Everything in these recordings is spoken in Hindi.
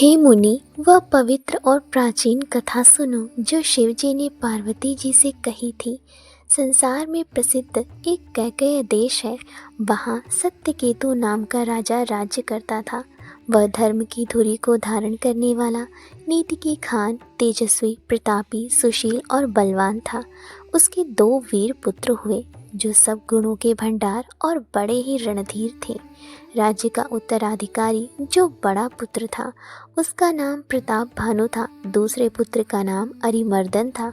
हे मुनि, वह पवित्र और प्राचीन कथा सुनो जो शिवजी ने पार्वती जी से कही थी। संसार में प्रसिद्ध एक कैकेय देश है। वहाँ सत्यकेतु नाम का राजा राज्य करता था। वह धर्म की धुरी को धारण करने वाला, नीति की खान, तेजस्वी, प्रतापी, सुशील और बलवान था। उसके 2 वीर पुत्र हुए जो सब गुणों के भंडार और बड़े ही रणधीर थे। राज्य का उत्तराधिकारी जो बड़ा पुत्र था उसका नाम प्रताप भानु था। दूसरे पुत्र का नाम अरिमर्दन था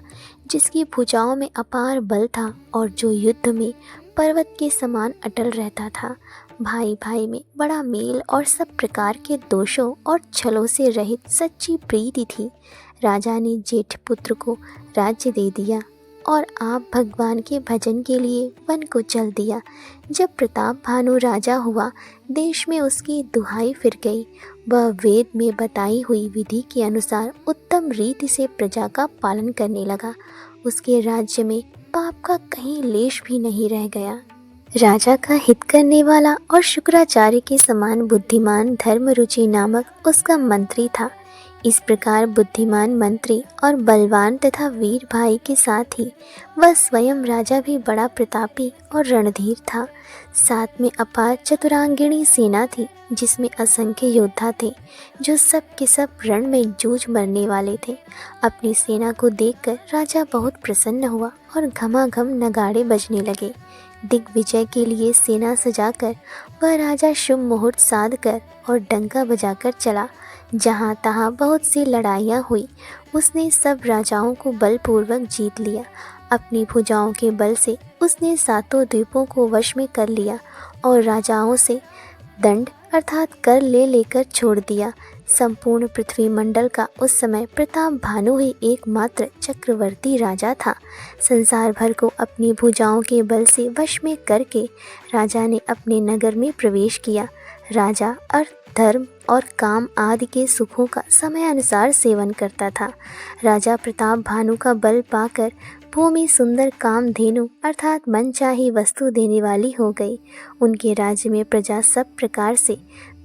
जिसकी भुजाओं में अपार बल था और जो युद्ध में पर्वत के समान अटल रहता था। भाई भाई में बड़ा मेल और सब प्रकार के दोषों और छलों से रहित सच्ची प्रीति थी। राजा ने जेठ पुत्र को राज्य दे दिया और आप भगवान के भजन के लिए वन को चल दिया। जब प्रताप भानु राजा हुआ, देश में उसकी दुहाई फिर गई। वह वेद में बताई हुई विधि के अनुसार उत्तम रीति से प्रजा का पालन करने लगा। उसके राज्य में पाप का कहीं लेश भी नहीं रह गया। राजा का हित करने वाला और शुक्राचार्य के समान बुद्धिमान धर्मरुचि नामक उसका मंत्री था। इस प्रकार बुद्धिमान मंत्री और बलवान तथा वीर भाई के साथ ही वह स्वयं राजा भी बड़ा प्रतापी और रणधीर था। साथ में अपार चतुरांगिणी सेना थी जिसमें असंख्य योद्धा थे जो सब के सब रण में जूझ मरने वाले थे। अपनी सेना को देखकर राजा बहुत प्रसन्न हुआ और घमाघम नगाड़े बजने लगे। दिग्विजय के लिए सेना सजाकर वह राजा शुभ मुहूर्त साध कर और डंका बजाकर चला। जहाँ तहाँ बहुत सी लड़ाइयाँ हुई। उसने सब राजाओं को बलपूर्वक जीत लिया। अपनी भुजाओं के बल से उसने 7 द्वीपों को वश में कर लिया और राजाओं से दंड अर्थात कर लेकर छोड़ दिया। संपूर्ण पृथ्वी मंडल का उस समय प्रताप भानु ही एकमात्र चक्रवर्ती राजा था। संसार भर को अपनी भुजाओं के बल से वश में करके राजा ने अपने नगर में प्रवेश किया। राजा अर्थ, धर्म और काम आदि के सुखों का समय अनुसार सेवन करता था। राजा प्रताप भानु का बल पाकर भूमि सुंदर कामधेनु अर्थात मनचाही वस्तु देने वाली हो गई। उनके राज्य में प्रजा सब प्रकार से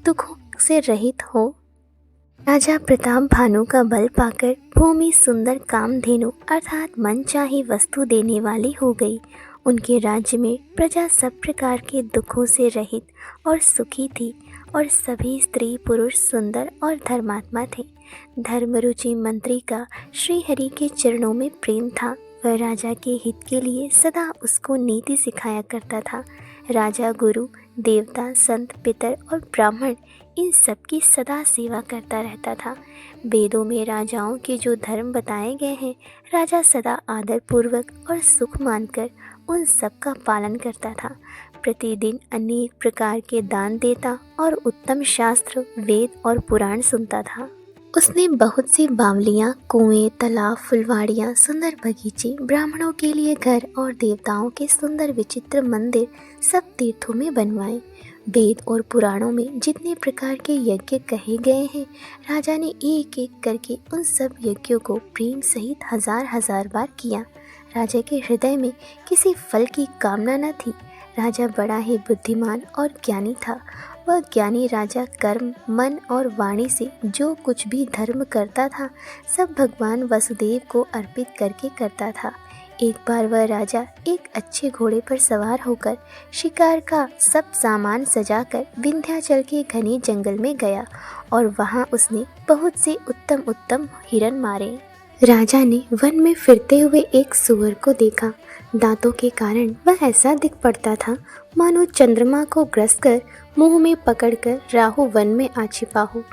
दुखों से रहित हो। राजा प्रताप भानु का बल पाकर भूमि सुंदर कामधेनु अर्थात मनचाही वस्तु देने वाली हो गई। उनके राज्य में प्रजा सब प्रकार के दुखों से रहित और सुखी थी और सभी स्त्री पुरुष सुंदर और धर्मात्मा थे। धर्मरुचि मंत्री का श्री हरि के चरणों में प्रेम था। वह राजा के हित के लिए सदा उसको नीति सिखाया करता था। राजा गुरु, देवता, संत, पितर और ब्राह्मण इन सब की सदा सेवा करता रहता था। वेदों में राजाओं के जो धर्म बताए गए हैं, राजा सदा आदरपूर्वक और सुख मानकर उन सब का पालन करता था। प्रतिदिन अनेक प्रकार के दान देता और उत्तम शास्त्र, वेद और पुराण सुनता था। उसने बहुत सी बावलियाँ, कुएं, तालाब, फुलवाड़ियाँ, सुंदर बगीचे, ब्राह्मणों के लिए घर और देवताओं के सुंदर विचित्र मंदिर सब तीर्थों में बनवाए। वेद और पुराणों में जितने प्रकार के यज्ञ कहे गए हैं, राजा ने एक एक करके उन सब यज्ञों को प्रेम सहित 1000 बार किया। राजा के हृदय में किसी फल की कामना न थी। राजा बड़ा ही बुद्धिमान और ज्ञानी था। वह ज्ञानी राजा कर्म, मन और वाणी से जो कुछ भी धर्म करता था सब भगवान वसुदेव को अर्पित करके करता था। एक बार वह राजा एक अच्छे घोड़े पर सवार होकर शिकार का सब सामान सजाकर विंध्याचल के घने जंगल में गया और वहां उसने बहुत से उत्तम उत्तम हिरण मारे। राजा ने वन में फिरते हुए एक सूअर को देखा। दांतों के कारण वह ऐसा दिख पड़ता था मानो चंद्रमा को ग्रस कर मुंह में पकड़कर राहु वन में आ छिपा हो।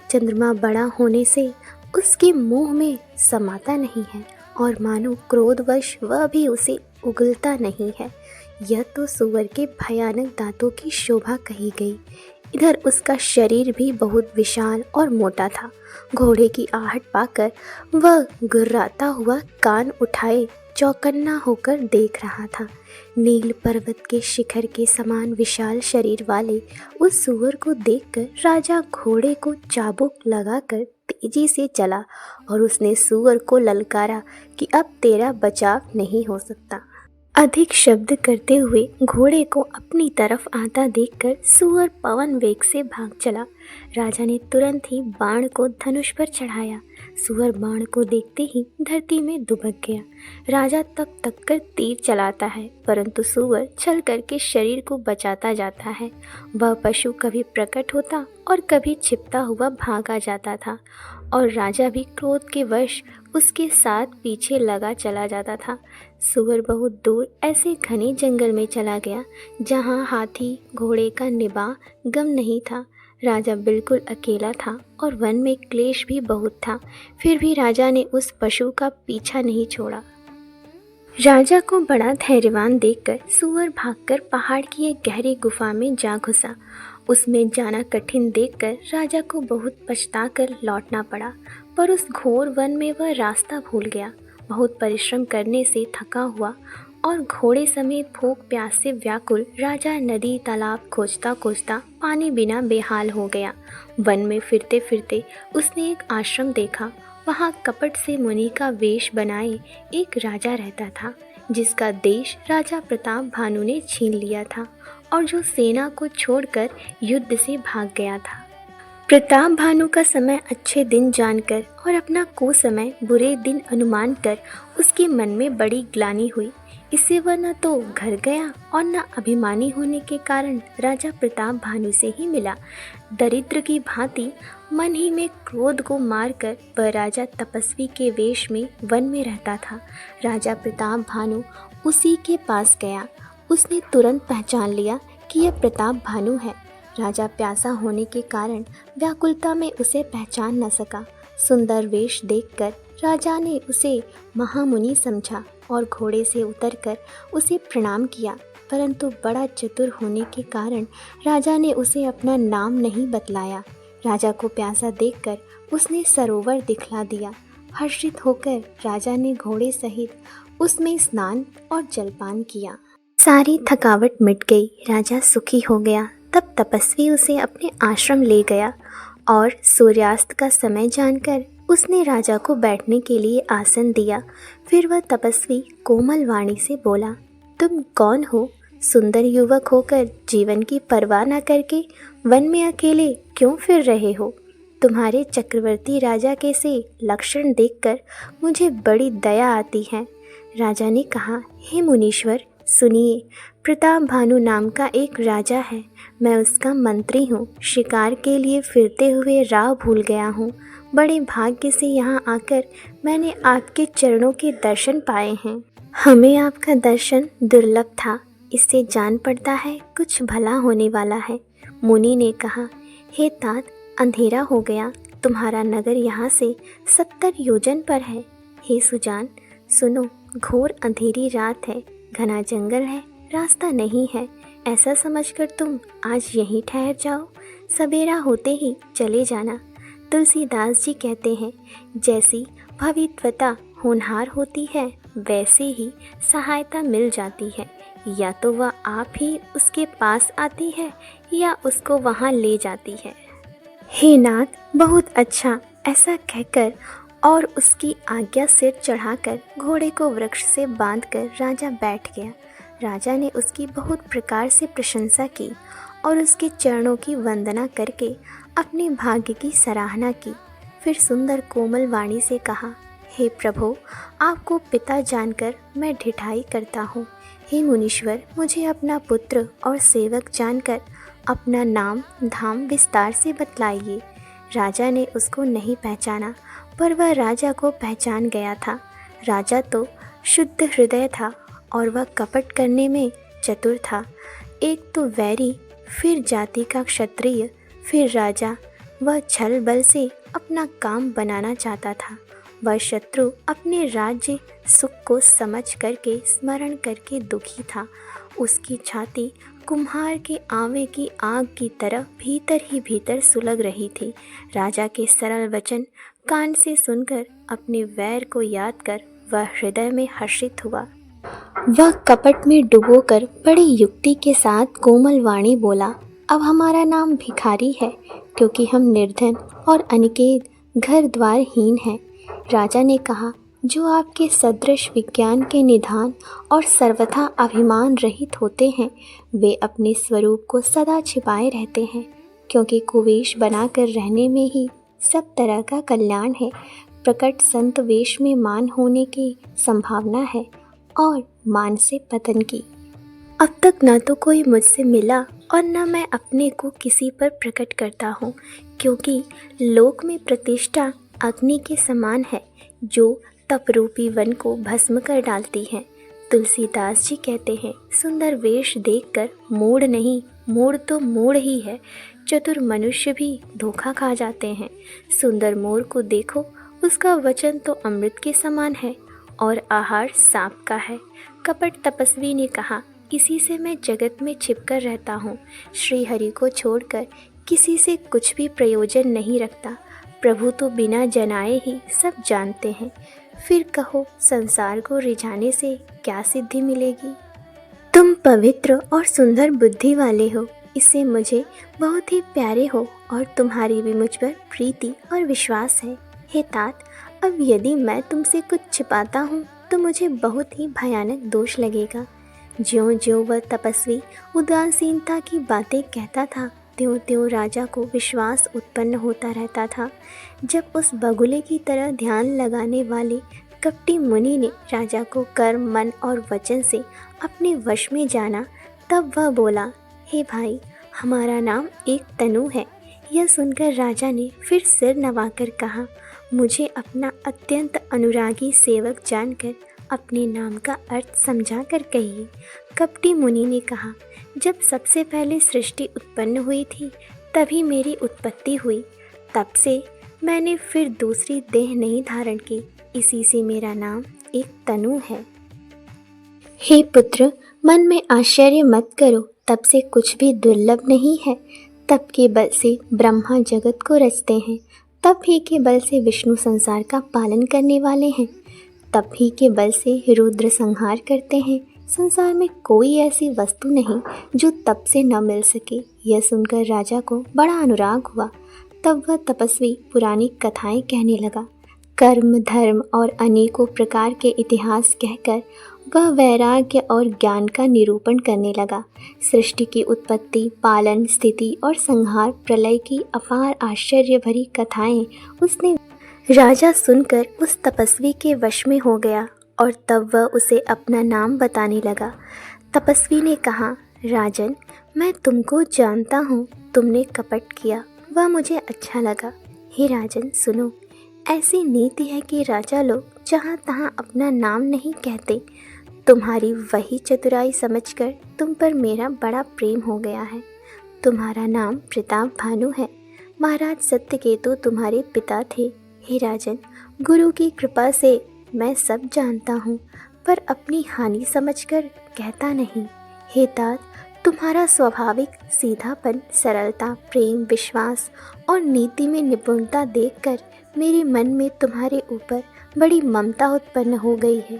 चंद्रमा बड़ा होने से उसके मुंह में समाता नहीं है और मानो क्रोधवश वह भी उसे उगलता नहीं है। यह तो सूअर के भयानक दांतों की शोभा कही गई। इधर उसका शरीर भी बहुत विशाल और मोटा था। घोड़े की आहट पाकर वह गुर्राता हुआ कान उठाए चौकन्ना होकर देख रहा था। नील पर्वत के शिखर के समान विशाल शरीर वाले उस सूअर को देखकर राजा घोड़े को चाबुक लगाकर तेजी से चला और उसने सूअर को ललकारा कि अब तेरा बचाव नहीं हो सकता। अधिक शब्द करते हुए घोड़े को अपनी तरफ आता देखकर सूअर पवन वेग से भाग चला। राजा ने तुरंत ही बाण को धनुष पर चढ़ाया। सूअर बाण को देखते ही धरती में दुबक गया। राजा तक तक कर तीर चलाता है, परंतु सूअर छल करके शरीर को बचाता जाता है। वह पशु कभी प्रकट होता और कभी छिपता हुआ भागा जाता था, और राजा भी क्रोध के वश उसके साथ पीछे लगा चला जाता था। सूअर बहुत दूर ऐसे घने जंगल में चला गया जहाँ हाथी घोड़े का निबाह गम नहीं था। राजा बिल्कुल अकेला था और वन में क्लेश भी बहुत था। फिर भी राजा ने उस पशु का पीछा नहीं छोड़ा। राजा को बड़ा धैर्यवान देखकर सूअर भागकर पहाड़ की एक गहरी गुफा में जा घुसा। उसमें जाना कठिन देखकर राजा को बहुत पछताकर लौटना पड़ा, पर उस घोर वन में वह रास्ता भूल गया। बहुत परिश्रम करने से थका हुआ और घोड़े समेत भूख प्यास से व्याकुल राजा नदी तालाब खोजता खोजता पानी बिना बेहाल हो गया। वन में फिरते फिरते उसने एक आश्रम देखा। वहाँ कपट से मुनि का वेश बनाए एक राजा रहता था, जिसका देश राजा प्रताप भानु ने छीन लिया था और जो सेना को छोड़कर युद्ध से भाग गया था। प्रताप भानु का समय अच्छे दिन जानकर और अपना कुसमय बुरे दिन अनुमान कर उसके मन में बड़ी ग्लानि हुई। इससे वह न तो घर गया और न अभिमानी होने के कारण राजा प्रताप भानु से ही मिला। दरिद्र की भांति मन ही में क्रोध को मारकर वह राजा तपस्वी के वेश में वन में रहता था। राजा प्रताप भानु उसी के पास गया। उसने तुरंत पहचान लिया कि यह प्रताप भानु है। राजा प्यासा होने के कारण व्याकुलता में उसे पहचान न सका। सुंदर वेश देखकर राजा ने उसे महामुनि समझा और घोड़े से उतरकर उसे प्रणाम किया, परंतु बड़ा चतुर होने के कारण राजा ने उसे अपना नाम नहीं बतलाया। राजा को प्यासा देखकर उसने सरोवर दिखला दिया। हर्षित होकर राजा ने घोड़े सहित उसमें स्नान और जलपान किया। सारी थकावट मिट गई। राजा सुखी हो गया। तब तपस्वी उसे अपने आश्रम ले गया और सूर्यास्त का समय जानकर उसने राजा को बैठने के लिए आसन दिया। फिर वह तपस्वी कोमल वाणी से बोला, तुम कौन हो? सुंदर युवक होकर जीवन की परवाह न करके वन में अकेले क्यों फिर रहे हो? तुम्हारे चक्रवर्ती राजा के से लक्षण देखकर मुझे बड़ी दया आती है। राजा ने कहा, हे मुनीश्वर, सुनिए, प्रताप भानु नाम का एक राजा है। मैं उसका मंत्री हूँ। शिकार के लिए फिरते हुए राह भूल गया हूँ। बड़े भाग्य से यहाँ आकर मैंने आपके चरणों के दर्शन पाए हैं। हमें आपका दर्शन दुर्लभ था। इससे जान पड़ता है कुछ भला होने वाला है। मुनि ने कहा, हे तात, अंधेरा हो गया। तुम्हारा नगर यहाँ से 70 योजन पर है। हे सुजान, सुनो, घोर अंधेरी रात है, घना जंगल है, रास्ता नहीं है। ऐसा समझकर तुम आज यहीं ठहर जाओ। सवेरा होते ही चले जाना। तुलसीदास जी कहते हैं, जैसी भवित्वता होनहार होती है वैसे ही सहायता मिल जाती है। या तो वह आप ही उसके पास आती है या उसको वहाँ ले जाती है। हे नाथ, बहुत अच्छा। ऐसा कहकर और उसकी आज्ञा सिर चढ़ाकर घोड़े को वृक्ष से बांधकर राजा बैठ गया। राजा ने उसकी बहुत प्रकार से प्रशंसा की और उसके चरणों की वंदना करके अपने भाग्य की सराहना की। फिर सुंदर कोमल वाणी से कहा, हे प्रभु, आपको पिता जानकर मैं ढिठाई करता हूँ। हे मुनीश्वर, मुझे अपना पुत्र और सेवक जानकर अपना नाम धाम विस्तार से बतलाइए। राजा ने उसको नहीं पहचाना, पर वह राजा को पहचान गया था। राजा तो शुद्ध हृदय था और वह कपट करने में चतुर था। एक तो वैरी, फिर जाति का क्षत्रिय, फिर राजा। वह छल बल से अपना काम बनाना चाहता था। वह शत्रु अपने राज्य सुख को समझ करके स्मरण करके दुखी था। उसकी छाती कुम्हार के आंवे की आग की तरह भीतर ही भीतर सुलग रही थी। राजा के सरल वचन कान से सुनकर अपने वैर को याद कर वह हृदय में हर्षित हुआ। वह कपट में डुबोकर बड़ी युक्ति के साथ कोमल वाणी बोला, अब हमारा नाम भिखारी है, क्योंकि हम निर्धन और अनिकेत घर द्वारहीन हैं। राजा ने कहा, जो आपके सदृश विज्ञान के निधान और सर्वथा अभिमान रहित होते हैं, वे अपने स्वरूप को सदा छिपाए रहते हैं, क्योंकि कुवेश बनाकर रहने में ही सब तरह का कल्याण है। प्रकट संत वेश में मान होने की संभावना है और मान से पतन की। अब तक न तो कोई मुझसे मिला और न मैं अपने को किसी पर प्रकट करता हूँ, क्योंकि लोक में प्रतिष्ठा अग्नि के समान है जो तपरूपी वन को भस्म कर डालती है। तुलसीदास जी कहते हैं, सुंदर वेश देखकर मूढ़ नहीं, मूढ़ तो मूढ़ ही है। चतुर मनुष्य भी धोखा खा जाते हैं। सुंदर मोर को देखो, उसका वचन तो अमृत के समान है और आहार सांप का है। कपट तपस्वी ने कहा, किसी से मैं जगत में छिपकर रहता हूँ, श्री हरि को छोड़कर किसी से कुछ भी प्रयोजन नहीं रखता। प्रभु तो बिना जनाए ही सब जानते हैं। फिर कहो, संसार को रिझाने से क्या सिद्धि मिलेगी? तुम पवित्र और सुंदर बुद्धि वाले हो, इससे मुझे बहुत ही प्यारे हो और तुम्हारी भी मुझ पर प्रीति और विश्वास है। हे तात, अब यदि मैं तुमसे कुछ छिपाता हूँ तो मुझे बहुत ही भयानक दोष लगेगा। ज्यों ज्यों वह तपस्वी उदासीनता की बातें कहता था, त्यों त्यों राजा को विश्वास उत्पन्न होता रहता था। जब उस बगुले की तरह ध्यान लगाने वाले कपटी मुनि ने राजा को कर्म, मन और वचन से अपने वश में जाना, तब वह बोला, हे भाई, हमारा नाम एक तनु है। यह सुनकर राजा ने फिर सिर नवाकर कहा, मुझे अपना अत्यंत अनुरागी सेवक जानकर अपने नाम का अर्थ समझा कर कहिए। कपटी मुनि ने कहा, जब सबसे पहले सृष्टि उत्पन्न हुई थी तभी मेरी उत्पत्ति हुई, तब से मैंने फिर दूसरी देह नहीं धारण की, इसी से मेरा नाम एक तनु है। हे पुत्र, मन में आश्चर्य मत करो, तब से कुछ भी दुर्लभ नहीं है। तप के बल से ब्रह्मा जगत को रचते हैं, तप ही के बल से विष्णु संसार का पालन करने वाले हैं, तप ही के बल से रुद्र संहार करते हैं। संसार में कोई ऐसी वस्तु नहीं जो तप से न मिल सके। यह सुनकर राजा को बड़ा अनुराग हुआ। तब वह तपस्वी पुरानी कथाएं कहने लगा। कर्म, धर्म और अनेकों प्रकार के इतिहास कहकर वह वैराग्य और ज्ञान का निरूपण करने लगा। सृष्टि की उत्पत्ति, पालन, स्थिति और संहार, प्रलय की अपार आश्चर्य भरी कथाएं उसने राजा सुनकर उस तपस्वी के वश में हो गया और तब वह उसे अपना नाम बताने लगा। तपस्वी ने कहा, राजन, मैं तुमको जानता हूँ, तुमने कपट किया, वह मुझे अच्छा लगा। हे राजन, सुनो, ऐसी नीति है कि राजा लोग जहाँ तहाँ अपना नाम नहीं कहते। तुम्हारी वही चतुराई समझकर तुम पर मेरा बड़ा प्रेम हो गया है। तुम्हारा नाम प्रताप भानु है। महाराज सत्यकेतु तुम्हारे पिता थे। हे राजन, गुरु की कृपा से मैं सब जानता हूँ, पर अपनी हानि समझकर कहता नहीं। हे तात, तुम्हारा स्वाभाविक सीधापन, सरलता, प्रेम, विश्वास और नीति में निपुणता देखकर मेरे मन में तुम्हारे ऊपर बड़ी ममता उत्पन्न हो गई है।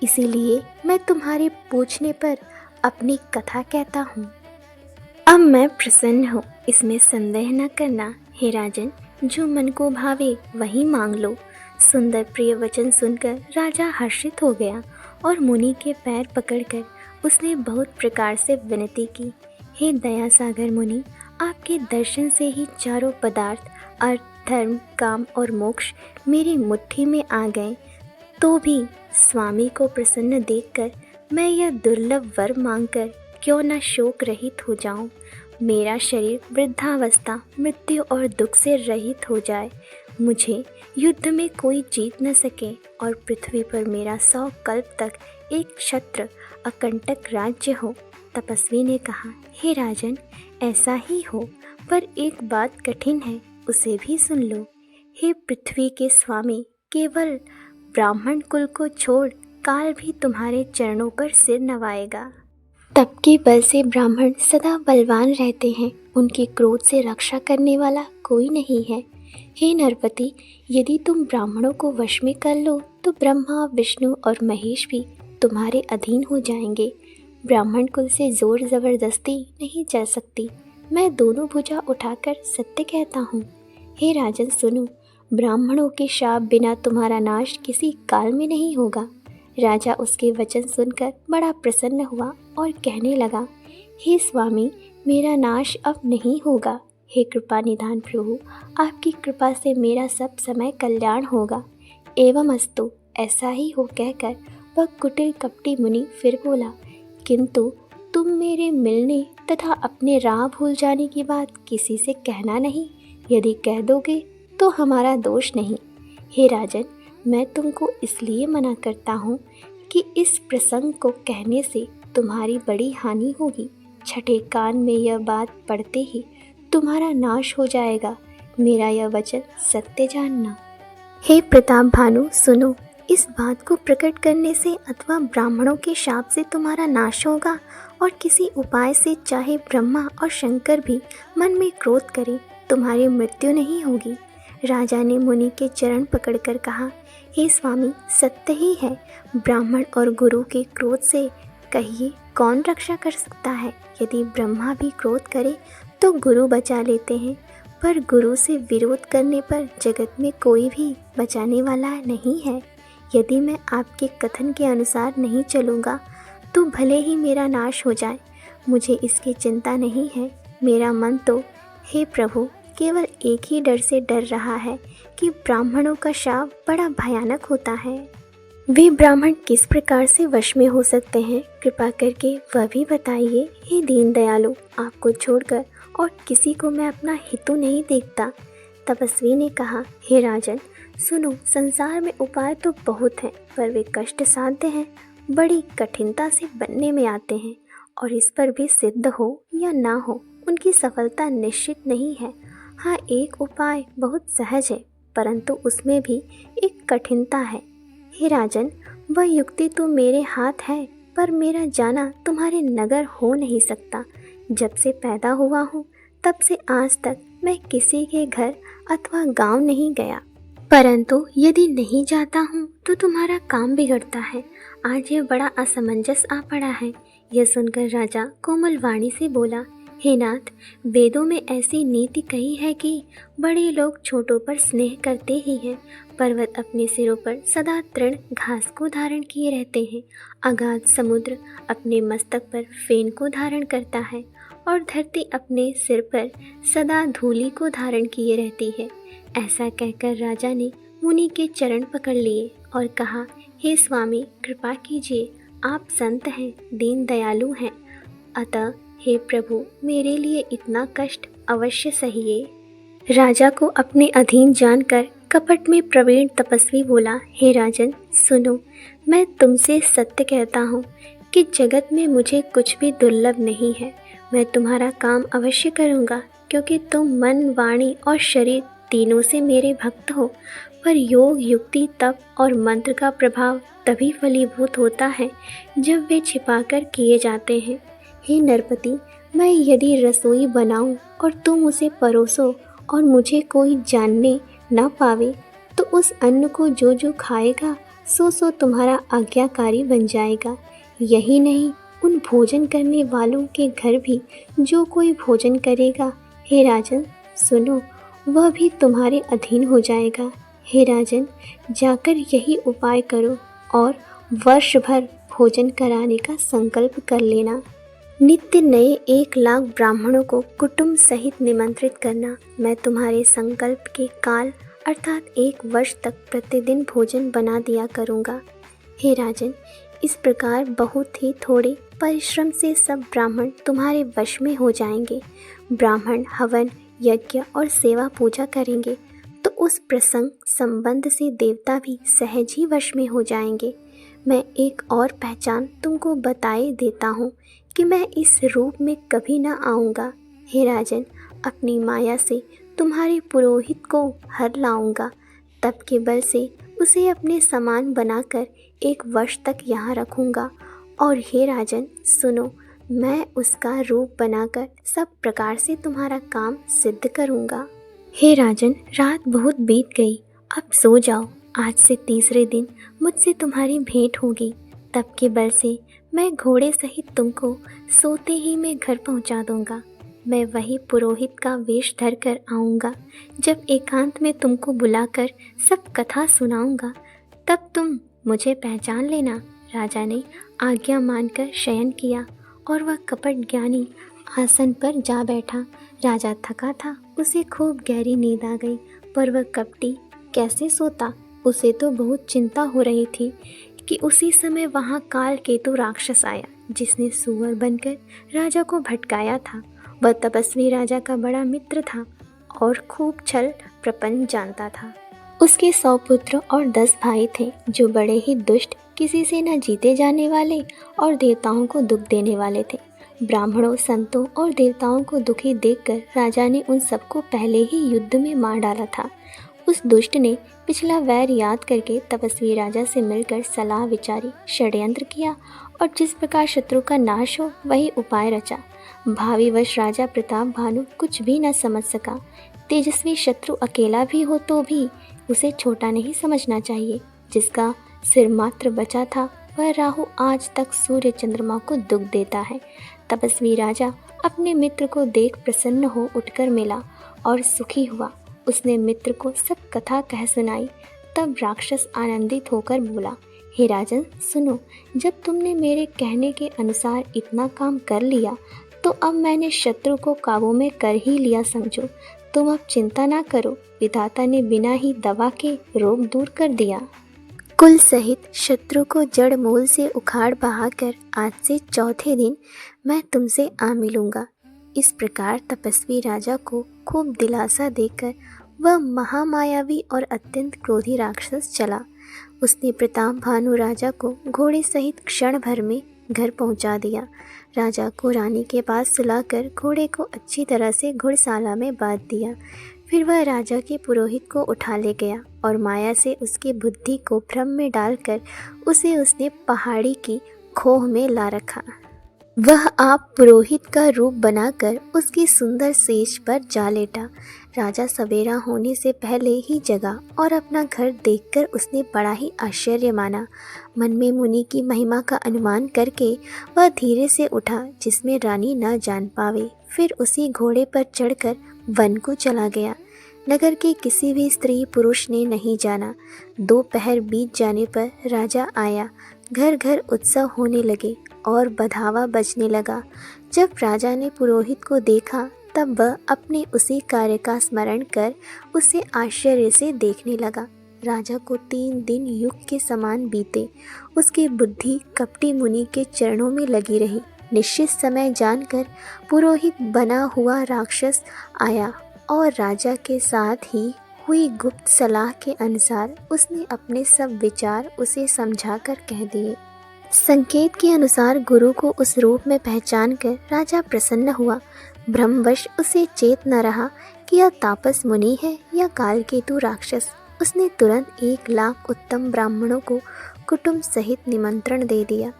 इसीलिए मैं तुम्हारे पूछने पर अपनी कथा कहता हूँ। अब मैं प्रसन्न हूँ, इसमें संदेह न करना। हे राजन, जो मन को भावे वही मांग लो। सुंदर प्रिय वचन सुनकर राजा हर्षित हो गया और मुनि के पैर पकड़कर उसने बहुत प्रकार से विनती की। हे दया सागर मुनि, आपके दर्शन से ही चारों पदार्थ, अर्थ, धर्म, काम और मोक्ष मेरी मुट्ठी में आ गए, तो भी स्वामी को प्रसन्न देखकर मैं यह दुर्लभ वर मांगकर क्यों न शोक रहित हो जाऊं। मेरा शरीर वृद्धावस्था, मृत्यु और दुख से रहित हो जाए, मुझे युद्ध में कोई जीत न सके और पृथ्वी पर मेरा 100 कल्प तक एक क्षत्र अकंटक राज्य हो। तपस्वी ने कहा, हे राजन, ऐसा ही हो, पर एक बात कठिन है, उसे भी सुन लो। हे पृथ्वी के स्वामी, केवल ब्राह्मण कुल को छोड़ काल भी तुम्हारे चरणों पर सिर नवाएगा। तप के बल से ब्राह्मण सदा बलवान रहते हैं, उनके क्रोध से रक्षा करने वाला कोई नहीं है। हे नरपति, यदि तुम ब्राह्मणों को वश में कर लो तो ब्रह्मा, विष्णु और महेश भी तुम्हारे अधीन हो जाएंगे। ब्राह्मण कुल से जोर जबरदस्ती नहीं चल सकती। मैं दोनों भुजा उठाकर सत्य कहता हूँ। हे राजन सुनो, ब्राह्मणों के शाप बिना तुम्हारा नाश किसी काल में नहीं होगा। राजा उसके वचन सुनकर बड़ा प्रसन्न हुआ और कहने लगा, हे स्वामी, मेरा नाश अब नहीं होगा। हे कृपा निधान प्रभु, आपकी कृपा से मेरा सब समय कल्याण होगा। एवं अस्तु, ऐसा ही हो कहकर वह कुटिल कपटी मुनि फिर बोला, किंतु तुम मेरे मिलने तथा अपने राह भूल जाने की बात किसी से कहना नहीं। यदि कह दोगे तो हमारा दोष नहीं। हे राजन, मैं तुमको इसलिए मना करता हूँ कि इस प्रसंग को कहने से तुम्हारी बड़ी हानि होगी। छठे कान में यह बात पड़ते ही तुम्हारा नाश हो जाएगा। मेरा यह वचन सत्य जानना। हे प्रताप भानु, सुनो, इस बात को प्रकट करने से अथवा ब्राह्मणों के शाप से तुम्हारा नाश होगा, और किसी उपाय से चाहे ब्रह्मा और शंकर भी मन में क्रोध करें, तुम्हारी मृत्यु नहीं होगी। राजा ने मुनि के चरण पकड़कर कहा, हे स्वामी, सत्य ही है। ब्राह्मण और गुरु के क्रोध से कहिए कौन रक्षा कर सकता है। यदि ब्रह्मा भी क्रोध करे तो गुरु बचा लेते हैं, पर गुरु से विरोध करने पर जगत में कोई भी बचाने वाला नहीं है। यदि मैं आपके कथन के अनुसार नहीं चलूँगा तो भले ही मेरा नाश हो जाए, मुझे इसकी चिंता नहीं है। मेरा मन तो, हे प्रभु, केवल एक ही डर से डर रहा है कि ब्राह्मणों का शाप बड़ा भयानक होता है। वे ब्राह्मण किस प्रकार से वश में हो सकते हैं, कृपा करके वह भी बताइए। हे दीन दयालु, आपको छोड़कर और किसी को मैं अपना हितु नहीं देखता। तपस्वी ने कहा, हे राजन, सुनो, संसार में उपाय तो बहुत हैं, पर वे कष्ट साध्य हैं, बड़ी कठिनता से बनने में आते हैं, और इस पर भी सिद्ध हो या ना हो, उनकी सफलता निश्चित नहीं है। हाँ, एक उपाय बहुत सहज है, परंतु उसमें भी एक कठिनता है। हे राजन, वह युक्ति तो मेरे हाथ है, पर मेरा जाना तुम्हारे नगर हो नहीं सकता। जब से पैदा हुआ हूँ तब से आज तक मैं किसी के घर अथवा गांव नहीं गया, परंतु यदि नहीं जाता हूँ तो तुम्हारा काम बिगड़ता है। आज यह बड़ा असमंजस आ पड़ा है। यह सुनकर राजा कोमल वाणी से बोला, हे नाथ, वेदों में ऐसी नीति कही है कि बड़े लोग छोटों पर स्नेह करते ही हैं। पर्वत अपने सिरों पर सदा तृण घास को धारण किए रहते हैं, अगाध समुद्र अपने मस्तक पर फेन को धारण करता है, और धरती अपने सिर पर सदा धूलि को धारण किए रहती है। ऐसा कहकर राजा ने मुनि के चरण पकड़ लिए और कहा, हे स्वामी, कृपा कीजिए, आप संत हैं, दीन दयालु हैं, अतः हे प्रभु, मेरे लिए इतना कष्ट अवश्य सहिए। राजा को अपने अधीन जानकर कपट में प्रवीण तपस्वी बोला, हे राजन, सुनो, मैं तुमसे सत्य कहता हूँ कि जगत में मुझे कुछ भी दुर्लभ नहीं है। मैं तुम्हारा काम अवश्य करूँगा, क्योंकि तुम मन, वाणी और शरीर तीनों से मेरे भक्त हो। पर योग, युक्ति, तप और मंत्र का प्रभाव तभी फलीभूत होता है जब वे छिपाकर किए जाते हैं। हे नरपति, मैं यदि रसोई बनाऊं और तुम उसे परोसो और मुझे कोई जानने न पावे, तो उस अन्न को जो जो खाएगा सो तुम्हारा आज्ञाकारी बन जाएगा। यही नहीं, उन भोजन करने वालों के घर भी जो कोई भोजन करेगा, हे राजन सुनो, वह भी तुम्हारे अधीन हो जाएगा। हे राजन, जाकर यही उपाय करो और वर्ष भर भोजन कराने का संकल्प कर लेना। नित्य नए 1,00,000 ब्राह्मणों को कुटुंब सहित निमंत्रित करना। मैं तुम्हारे संकल्प के काल अर्थात 1 वर्ष तक प्रतिदिन भोजन बना दिया करूँगा। हे राजन, इस प्रकार बहुत ही थोड़े परिश्रम से सब ब्राह्मण तुम्हारे वश में हो जाएंगे। ब्राह्मण हवन, यज्ञ और सेवा पूजा करेंगे तो उस प्रसंग संबंध से देवता भी सहज ही वश में हो जाएंगे। मैं एक और पहचान तुमको बताए देता हूँ कि मैं इस रूप में कभी न आऊँगा। हे राजन, अपनी माया से तुम्हारे पुरोहित को हर लाऊंगा, तप के बल से उसे अपने समान बनाकर 1 वर्ष तक यहाँ रखूँगा। और हे राजन सुनो, मैं उसका रूप बनाकर सब प्रकार से तुम्हारा काम सिद्ध करूँगा। हे राजन, रात बहुत बीत गई, अब सो जाओ। आज से तीसरे दिन मुझसे तुम्हारी भेंट होगी। तप के बल से मैं घोड़े सहित तुमको सोते ही मैं घर पहुँचा दूँगा। मैं वही पुरोहित का वेश धर कर आऊँगा। जब एकांत में तुमको बुलाकर सब कथा सुनाऊँगा, तब तुम मुझे पहचान लेना। राजा ने आज्ञा मानकर शयन किया और वह कपट ज्ञानी आसन पर जा बैठा। राजा थका था, उसे खूब गहरी नींद आ गई, पर वह कपटी कैसे सोता? उसे तो बहुत चिंता हो रही थी कि उसी समय वहाँ कालकेतु राक्षस आया, जिसने सूअर बनकर राजा को भटकाया था। वह तपस्वी राजा का बड़ा मित्र था और खूब छल प्रपंच जानता था। उसके 100 पुत्र और 10 भाई थे, जो बड़े ही दुष्ट, किसी से न जीते जाने वाले और देवताओं को दुख देने वाले थे। ब्राह्मणों, संतों और देवताओं को दुखी देखकर राजा ने उन सबको पहले ही युद्ध में मार डाला था। उस दुष्ट ने पिछला वैर याद करके तपस्वी राजा से मिलकर सलाह विचारी, षड्यंत्र किया और जिस प्रकार शत्रु का नाश हो वही उपाय रचा। भावी वश राजा प्रताप भानु कुछ भी न समझ सका। तेजस्वी शत्रु अकेला भी हो तो भी उसे छोटा नहीं समझना चाहिए। जिसका सिर मात्र बचा था, वह राहु आज तक सूर्य चंद्रमा को दुख देता है। तपस्वी राजा अपने मित्र को देख प्रसन्न हो उठकर मिला और सुखी हुआ। उसने मित्र को सब कथा कह सुनाई। तब राक्षस आनंदित होकर बोला, हे राजन सुनो, जब तुमने मेरे कहने के अनुसार इतना काम कर लिया, तो अब मैंने शत्रु को काबू में कर ही लिया समझो। तुम अब चिंता ना करो, विधाता ने बिना ही दवा के रोग दूर कर दिया। कुल सहित शत्रु को जड़ मूल से उखाड़ बहाकर आज से चौथे दिन मैं तुमसे आ मिलूंगा। इस प्रकार तपस्वी राजा को खूब दिलासा देकर वह महामायावी और अत्यंत क्रोधी राक्षस चला। उसने प्रताप भानु राजा को घोड़े सहित क्षण भर में घर पहुंचा दिया। राजा को रानी के पास सुलाकर घोड़े को अच्छी तरह से घुड़साला में बांध दिया। फिर वह राजा के पुरोहित को उठा ले गया और माया से उसकी बुद्धि को भ्रम में डालकर उसे उसने पहाड़ी की खोह में ला रखा। वह आप पुरोहित का रूप बनाकर उसकी सुंदर सेज पर जा लेटा। राजा सवेरा होने से पहले ही जगा और अपना घर देखकर उसने बड़ा ही आश्चर्य माना। मन में मुनि की महिमा का अनुमान करके वह धीरे से उठा, जिसमें रानी न जान पावे। फिर उसी घोड़े पर चढ़कर वन को चला गया। नगर के किसी भी स्त्री पुरुष ने नहीं जाना। दोपहर बीत जाने पर राजा आया। घर घर उत्सव होने लगे और बधावा बजने लगा। जब राजा ने पुरोहित को देखा, तब वह अपने उसी कार्य का स्मरण कर उसे आश्चर्य से देखने लगा। राजा को 3 दिन युग के समान बीते। उसकी बुद्धि कपटी मुनि के चरणों में लगी रही। निश्चित समय जानकर पुरोहित बना हुआ राक्षस आया और राजा के साथ ही हुई गुप्त सलाह के अनुसार उसने अपने सब विचार उसे समझाकर कह दिए। संकेत के अनुसार गुरु को उस रूप में पहचान कर राजा प्रसन्न हुआ। भ्रमवश उसे चेत न रहा कि यह तापस मुनि है या कालकेतु राक्षस। उसने तुरंत 1 लाख उत्तम ब्राह्मणों को कुटुंब सहित निमंत्रण दे दिया।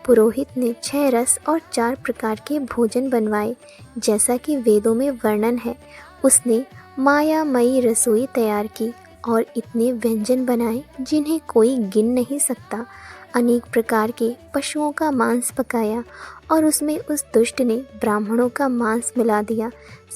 पुरोहित ने 6 रस और 4 प्रकार के भोजन बनवाए, जैसा कि वेदों में वर्णन है। उसने मायामयी रसोई तैयार की और इतने व्यंजन बनाए जिन्हें कोई गिन नहीं सकता। अनेक प्रकार के पशुओं का मांस पकाया और उसमें उस दुष्ट ने ब्राह्मणों का मांस मिला दिया।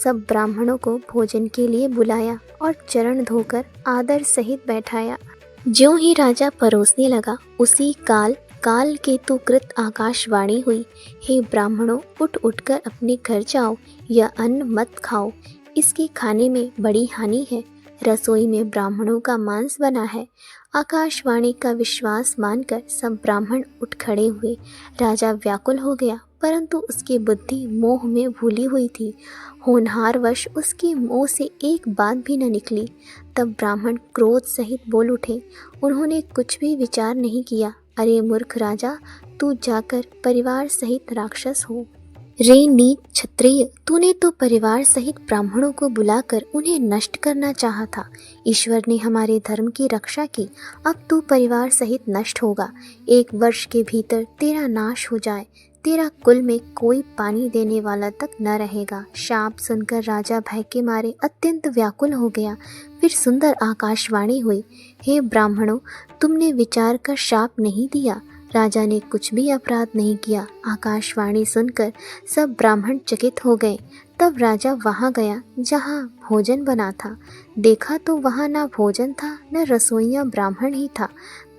सब ब्राह्मणों को भोजन के लिए बुलाया और चरण धोकर आदर सहित बैठाया। ज्यों ही राजा परोसने लगा, उसी काल केतुकृत आकाशवाणी हुई, हे ब्राह्मणों, उठ उठकर अपने घर जाओ, यह अन्न मत खाओ, इसके खाने में बड़ी हानि है। रसोई में ब्राह्मणों का मांस बना है। आकाशवाणी का विश्वास मानकर सब ब्राह्मण उठ खड़े हुए। राजा व्याकुल हो गया, परंतु उसकी बुद्धि मोह में भूली हुई थी। होनहारवश उसके मुंह से एक बात भी न निकली। तब ब्राह्मण क्रोध सहित बोल उठे। उन्होंने कुछ भी विचार नहीं किया। अरे मूर्ख राजा, तू जाकर परिवार सहित राक्षस हो। रे नीच क्षत्रिय, तूने तो परिवार सहित ब्राह्मणों को बुलाकर उन्हें नष्ट करना चाहा था। ईश्वर ने हमारे धर्म की रक्षा की, अब तू परिवार सहित नष्ट होगा। 1 वर्ष के भीतर तेरा नाश हो जाए। तेरा कुल में कोई पानी देने वाला तक न रहेगा। शाप सुनकर राजा भय के मारे अत्यंत व्याकुल हो गया। फिर सुंदर आकाशवाणी हुई, हे ब्राह्मणों, तुमने विचार कर शाप नहीं दिया। राजा ने कुछ भी अपराध नहीं किया। आकाशवाणी सुनकर सब ब्राह्मण चकित हो गए। तब राजा वहाँ गया जहाँ भोजन बना था। देखा तो वहाँ ना भोजन था न रसोइया ब्राह्मण ही था।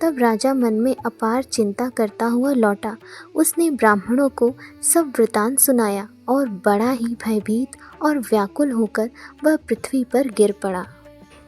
तब राजा मन में अपार चिंता करता हुआ लौटा। उसने ब्राह्मणों को सब वृतांत सुनाया और बड़ा ही भयभीत और व्याकुल होकर वह पृथ्वी पर गिर पड़ा।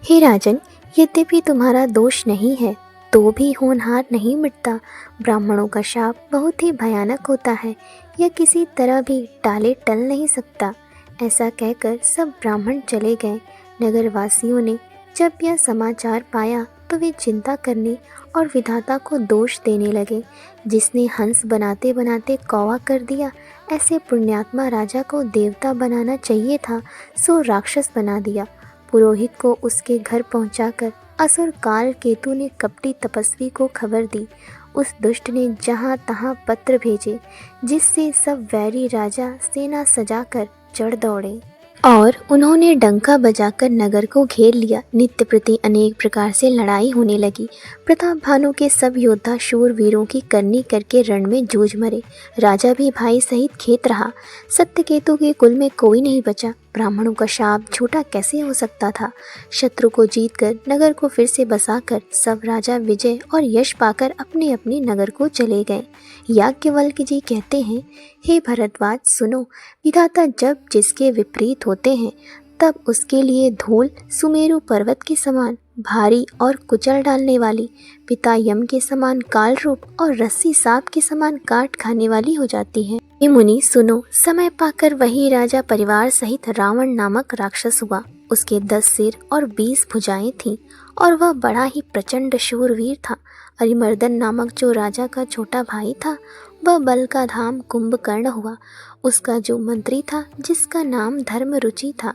हे राजन, यद्यपि तुम्हारा दोष नहीं है तो भी होनहार नहीं मिटता। ब्राह्मणों का शाप बहुत ही भयानक होता है, यह किसी तरह भी टाले टल नहीं सकता। ऐसा कहकर सब ब्राह्मण चले गए। नगरवासियों ने जब यह समाचार पाया तो वे चिंता करने और विधाता को दोष देने लगे। जिसने हंस बनाते बनाते कौवा कर दिया, ऐसे पुण्यात्मा राजा को देवता बनाना चाहिए था, सो राक्षस बना दिया। पुरोहित को उसके घर पहुंचाकर असुर काल केतु ने कपटी तपस्वी को खबर दी। उस दुष्ट ने जहाँ तहाँ पत्र भेजे, जिससे सब वैरी राजा सेना सजाकर चढ़ दौड़े और उन्होंने डंका बजाकर नगर को घेर लिया। नित्य प्रति अनेक प्रकार से लड़ाई होने लगी। प्रताप भानु के सब योद्धा शूर वीरों की करनी करके रण में जूझ मरे। राजा भी भाई सहित खेत रहा। सत्यकेतु के कुल में कोई नहीं बचा। ब्राह्मणों का शाप झूठा कैसे हो सकता था। शत्रु को जीतकर नगर को फिर से बसाकर सब राजा विजय और यश पाकर अपने अपने नगर को चले गए। याज्ञवल्क्य जी कहते हैं, हे भरद्वाज सुनो, विधाता जब जिसके विपरीत होते हैं तब उसके लिए धूल सुमेरु पर्वत के समान भारी और कुचल डालने वाली, पिता यम के समान काल रूप और रस्सी सांप के समान काट खाने वाली हो जाती है। हे मुनि सुनो, समय पाकर वही राजा परिवार सहित रावण नामक राक्षस हुआ। उसके 10 सिर और 20 भुजाएं थीं और वह बड़ा ही प्रचंड शूरवीर था। अरिमर्दन नामक जो राजा का छोटा भाई था, वह बल का धाम कुंभकर्ण हुआ। उसका जो मंत्री था, जिसका नाम धर्मरुचि था,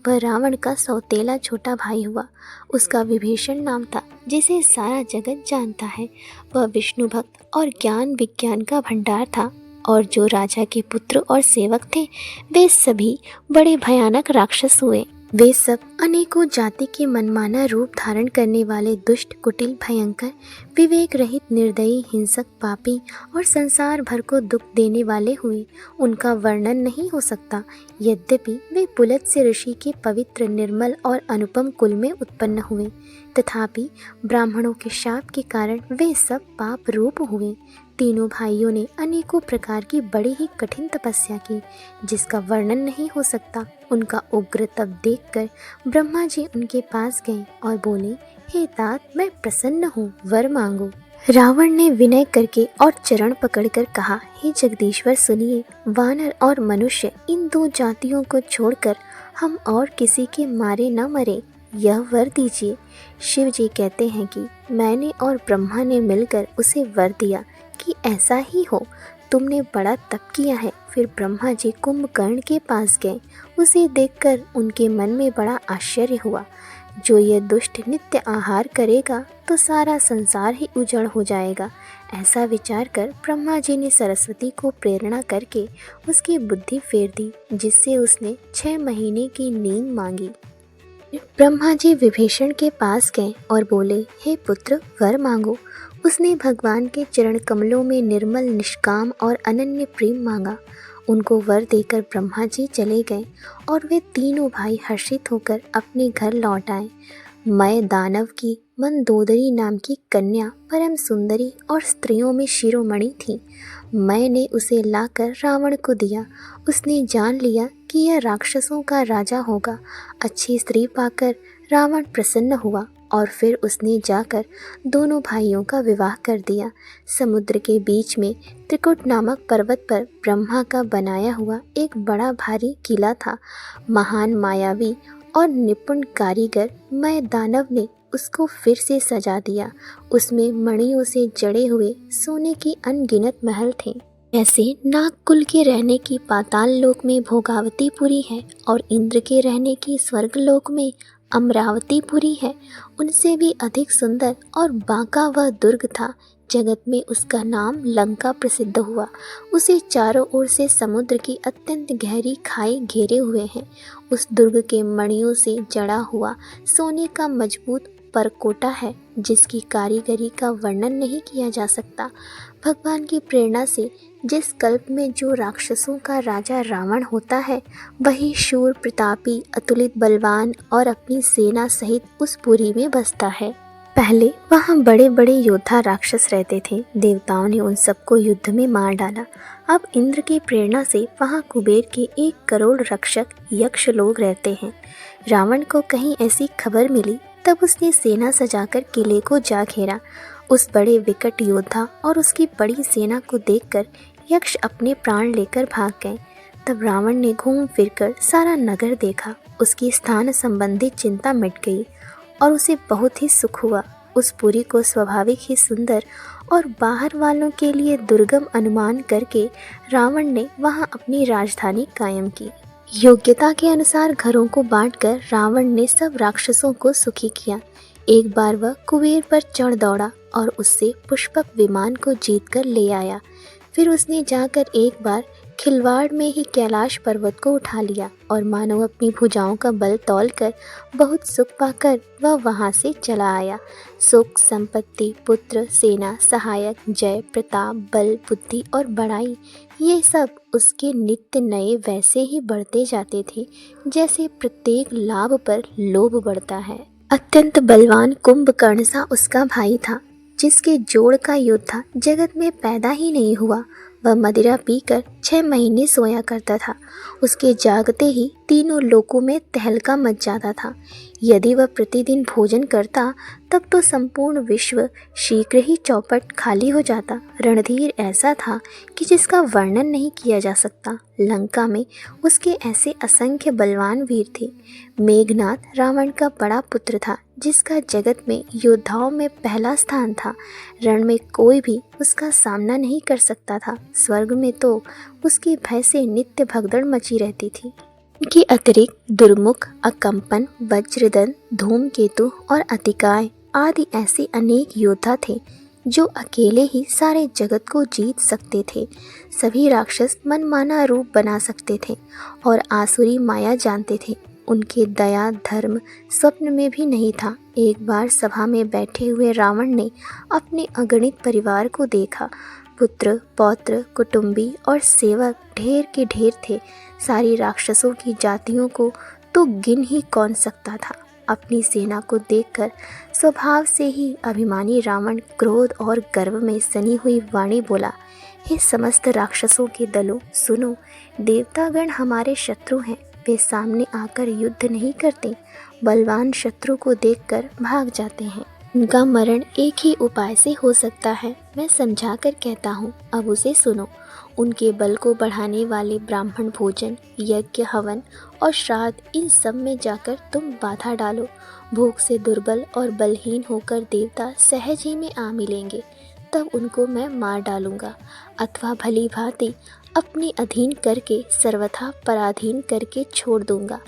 वह रावण का सौतेला छोटा भाई हुआ। उसका विभीषण नाम था, जिसे सारा जगत जानता है। वह विष्णु भक्त और ज्ञान विज्ञान का भंडार था। और जो राजा के पुत्र और सेवक थे, वे सभी बड़े भयानक राक्षस हुए। वे सब अनेकों जाति के मनमाना रूप धारण करने वाले दुष्ट, कुटिल, भयंकर, विवेक रहित, निर्दयी, हिंसक, पापी और संसार भर को दुख देने वाले हुए। उनका वर्णन नहीं हो सकता। यद्यपि वे पुलत्स्य ऋषि के पवित्र, निर्मल और अनुपम कुल में उत्पन्न हुए, तथापि ब्राह्मणों के शाप के कारण वे सब पाप रूप हुए। तीनों भाइयों ने अनेकों प्रकार की बड़ी ही कठिन तपस्या की, जिसका वर्णन नहीं हो सकता। उनका उग्र तप देखकर ब्रह्मा जी उनके पास गए और बोले, हे तात, मैं प्रसन्न हूँ, वर मांगो। रावण ने विनय करके और चरण पकड़कर कहा, हे जगदीश्वर सुनिए, वानर और मनुष्य इन 2 जातियों को छोड़कर हम और किसी के मारे न मरे, यह वर दीजिए। शिव जी कहते हैं कि मैंने और ब्रह्मा ने मिलकर उसे वर दिया कि ऐसा ही हो। तुमने बड़ा तप किया है। फिर ब्रह्मा जी कुंभकर्ण के पास गए। उसे देखकर उनके मन में बड़ा आश्चर्य हुआ। जो ये दुष्ट नित्य आहार करेगा तो सारा संसार ही उजड़ हो जाएगा। ऐसा विचार कर ब्रह्मा जी ने सरस्वती को प्रेरणा करके उसकी बुद्धि फेर दी, जिससे उसने 6 महीने की नींद मांगी। ब्रह्मा जी विभीषण के पास गए और बोले, हे पुत्र, वर मांगो। उसने भगवान के चरण कमलों में निर्मल, निष्काम और अनन्य प्रेम मांगा। उनको वर देकर ब्रह्मा जी चले गए और वे तीनों भाई हर्षित होकर अपने घर लौट आए। मय दानव की मंदोदरी नाम की कन्या परम सुंदरी और स्त्रियों में शिरोमणि थी। मय ने उसे लाकर रावण को दिया। उसने जान लिया कि यह राक्षसों का राजा होगा। अच्छी स्त्री पाकर रावण प्रसन्न हुआ और फिर उसने जाकर दोनों भाइयों का विवाह कर दिया। समुद्र के बीच में त्रिकुट नामक पर्वत पर ब्रह्मा का बनाया हुआ एक बड़ा भारी किला था। महान मायावी और निपुण कारीगर मय दानव ने उसको फिर से सजा दिया। उसमें मणियों से जड़े हुए सोने की अनगिनत महल थे। जैसे नागकुल के रहने की पाताल लोक में भोगावतीपुरी है और इंद्र के रहने की स्वर्गलोक में अमरावतीपुरी है, उनसे भी अधिक सुंदर और बांका वह दुर्ग था। जगत में उसका नाम लंका प्रसिद्ध हुआ। उसे चारों ओर से समुद्र की अत्यंत गहरी खाई घेरे हुए हैं। उस दुर्ग के मणियों से जड़ा हुआ सोने का मजबूत परकोटा है जिसकी कारीगरी का वर्णन नहीं किया जा सकता। भगवान की प्रेरणा से जिस कल्प में जो राक्षसों का राजा रावण होता है, वही शूर प्रतापी अतुलित बलवान और अपनी सेना सहित उस पुरी में बसता है। पहले वहाँ बड़े बड़े योद्धा राक्षस रहते थे। देवताओं ने उन सबको युद्ध में मार डाला। अब इंद्र की प्रेरणा से वहाँ कुबेर के 1 करोड़ रक्षक यक्ष लोग रहते हैं। रावण को कहीं ऐसी खबर मिली, तब उसने सेना सजाकर किले को जा घेरा। उस बड़े विकट योद्धा और उसकी बड़ी सेना को देखकर यक्ष अपने प्राण लेकर भाग गए। तब रावण ने घूम फिरकर सारा नगर देखा। उसकी स्थान संबंधी चिंता मिट गई और उसे बहुत ही सुख हुआ। उस पुरी को स्वाभाविक ही सुंदर और बाहर वालों के लिए दुर्गम अनुमान करके रावण ने वहां अपनी राजधानी कायम की। योग्यता के अनुसार घरों को बांटकर रावण ने सब राक्षसों को सुखी किया। एक बार वह कुबेर पर चढ़ दौड़ा और उससे पुष्पक विमान को जीतकर ले आया। फिर उसने जाकर एक बार खिलवाड़ में ही कैलाश पर्वत को उठा लिया और मानो अपनी भुजाओं का बल तौलकर बहुत सुख पाकर वह वहां से चला आया। सुख, संपत्ति, पुत्र, सेना, सहायक, जय, प्रताप, बल, बुद्धि और बड़ाई, ये सब उसके नित्य नए वैसे ही बढ़ते जाते थे जैसे प्रत्येक लाभ पर लोभ बढ़ता है। अत्यंत बलवान कुंभकर्ण सा उसका भाई था, जिसके जोड़ का योद्धा जगत में पैदा ही नहीं हुआ। वह मदिरा पीकर 6 महीने सोया करता था। उसके जागते ही तीनों लोकों में तहलका मच जाता था। यदि वह प्रतिदिन भोजन करता तब तो संपूर्ण विश्व शीघ्र ही चौपट खाली हो जाता। रणधीर ऐसा था कि जिसका वर्णन नहीं किया जा सकता। लंका में उसके ऐसे असंख्य बलवान वीर थे। मेघनाद रावण का बड़ा पुत्र था, जिसका जगत में योद्धाओं में पहला स्थान था। रण में कोई भी उसका सामना नहीं कर सकता था। स्वर्ग में तो उसके भय से नित्य भगदड़ मची रहती थी। इनके अतिरिक्त दुर्मुख, अकंपन, वज्रदंत, धूमकेतु और अतिकाय आदि ऐसे अनेक योद्धा थे जो अकेले ही सारे जगत को जीत सकते थे। सभी राक्षस मनमाना रूप बना सकते थे और आसुरी माया जानते थे। उनके दया धर्म स्वप्न में भी नहीं था। एक बार सभा में बैठे हुए रावण ने अपने अगणित परिवार को देखा। पुत्र, पौत्र, कुटुंबी और सेवक ढेर के ढेर थे। सारी राक्षसों की जातियों को तो गिन ही कौन सकता था। अपनी सेना को देखकर स्वभाव से ही अभिमानी रावण क्रोध और गर्व में सनी हुई वाणी बोला, हे समस्त राक्षसों के दलों, सुनो, देवतागण हमारे शत्रु हैं। वे सामने आकर युद्ध नहीं करते, बलवान शत्रु को देखकर भाग जाते हैं। उनका मरण एक ही उपाय से हो सकता है, मैं समझा कर कहता हूँ, अब उसे सुनो। उनके बल को बढ़ाने वाले ब्राह्मण भोजन, यज्ञ, हवन और श्राद्ध, इन सब में जाकर तुम बाधा डालो। भूख से दुर्बल और बलहीन होकर देवता सहज ही में आ मिलेंगे, तब उनको मैं मार डालूंगा, अथवा भली भांति अपने अधीन करके सर्वथा पराधीन करके छोड़ दूंगा।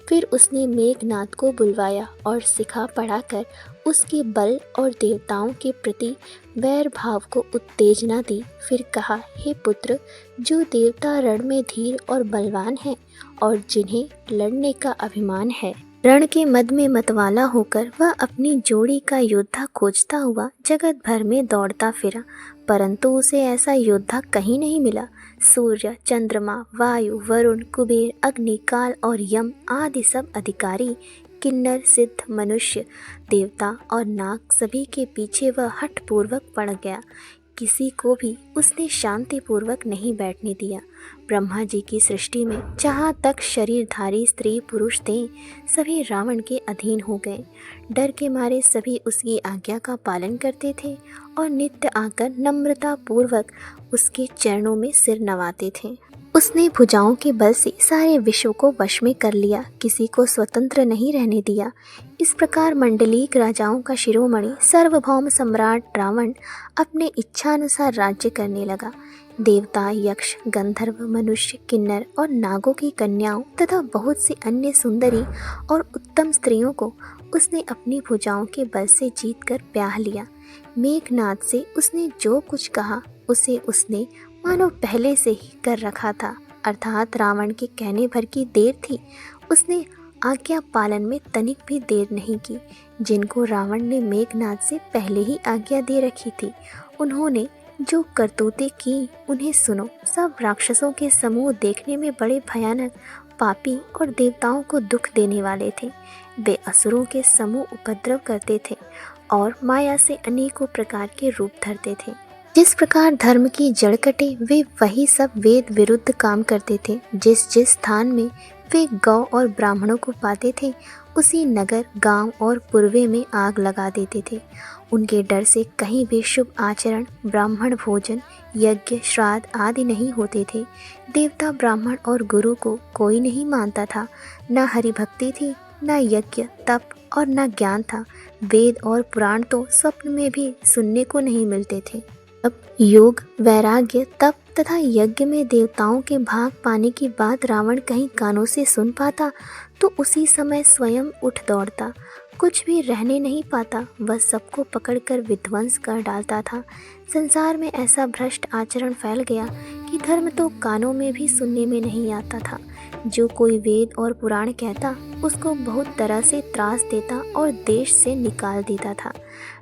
फिर उसने मेघनाद को बुलवाया और सिखा पढ़ाकर उसके बल और देवताओं के प्रति वैर भाव को उत्तेजना दी। फिर कहा, हे पुत्र, जो देवता रण में धीर और बलवान हैं और जिन्हें लड़ने का अभिमान है, रण के मद में मतवाला होकर वह अपनी जोड़ी का योद्धा खोजता हुआ जगत भर में दौड़ता फिरा, परंतु उसे ऐसा योद्धा कहीं नहीं मिला। सूर्य, चंद्रमा, वायु, वरुण, कुबेर, अग्नि, काल और यम आदि सब अधिकारी, किन्नर, सिद्ध, मनुष्य, देवता और नाग, सभी के पीछे वह हठपूर्वक पड़ गया। किसी को भी उसने शांतिपूर्वक नहीं बैठने दिया। ब्रह्मा जी की सृष्टि में जहाँ तक शरीरधारी स्त्री पुरुष थे, सभी रावण के अधीन हो गए। डर के मारे सभी उसकी आज्ञा का पालन करते थे और नित्य आकर नम्रता पूर्वक उसके चरणों में सिर नवाते थे। उसने भुजाओं के बल से सारे विश्व को वश में कर लिया, किसी को स्वतंत्र नहीं रहने दिया। इस प्रकार मंडलीक राजाओं का शिरोमणि सार्वभौम सम्राट रावण अपने इच्छानुसार राज्य करने लगा। देवता, यक्ष, गंधर्व, मनुष्य, किन्नर और नागों की कन्याओं तथा बहुत सी अन्य सुंदरी और उत्तम स्त्रियों को उसने अपनी भुजाओं के बल से जीतकर ब्याह लिया। मेघनाद से उसने जो कुछ कहा उसे उसने मानो पहले से ही कर रखा था, अर्थात रावण के कहने भर की देर थी। उसने आज्ञा पालन में तनिक भी देर नहीं की। जिनको रावण ने मेघनाद से पहले ही आज्ञा दे रखी थी, उन्होंने जो करतूतें की उन्हें सुनो। सब राक्षसों के समूह देखने में बड़े भयानक, पापी और देवताओं को दुख देने वाले थे। वे असुरों के समूह उपद्रव करते थे और माया से अनेकों प्रकार के रूप धरते थे। जिस प्रकार धर्म की जड़ कटे, वे वही सब वेद विरुद्ध काम करते थे। जिस जिस स्थान में वे गौ और ब्राह्मणों को पाते थे, उसी नगर, गांव और पूर्वे में आग लगा देते थे। उनके डर से कहीं भी शुभ आचरण, ब्राह्मण भोजन, यज्ञ, श्राद्ध आदि नहीं होते थे। देवता, ब्राह्मण और गुरु को कोई नहीं मानता था। न हरि भक्ति थी, न यज्ञ, तप और न ज्ञान था। वेद और पुराण तो स्वप्न में भी सुनने को नहीं मिलते थे। अब योग, वैराग्य, तप तथा यज्ञ में देवताओं के भाग पाने की बात रावण कहीं कानों से सुन पाता तो उसी समय स्वयं उठ दौड़ता। कुछ भी रहने नहीं पाता, वह सबको पकड़कर विध्वंस कर डालता था। संसार में ऐसा भ्रष्ट आचरण फैल गया कि धर्म तो कानों में भी सुनने में नहीं आता था। जो कोई वेद और पुराण कहता, उसको बहुत तरह से त्रास देता और देश से निकाल देता था।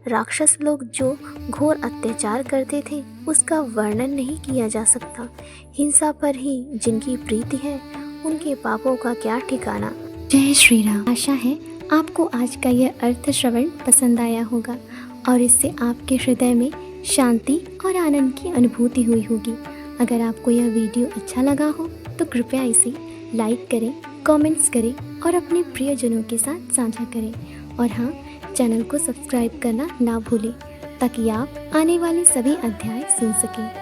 राक्षस लोग जो घोर अत्याचार करते थे, उसका वर्णन नहीं किया जा सकता। हिंसा पर ही जिनकी प्रीति है, उनके पापों का क्या ठिकाना। जय श्री राम। आशा है आपको आज का यह अर्थ श्रवण पसंद आया होगा और इससे आपके हृदय में शांति और आनंद की अनुभूति हुई होगी। अगर आपको यह वीडियो अच्छा लगा हो तो कृपया इसे लाइक करें, कमेंट्स करें और अपने प्रियजनों के साथ साझा करें। और हाँ, चैनल को सब्सक्राइब करना ना भूलें ताकि आप आने वाले सभी अध्याय सुन सकें।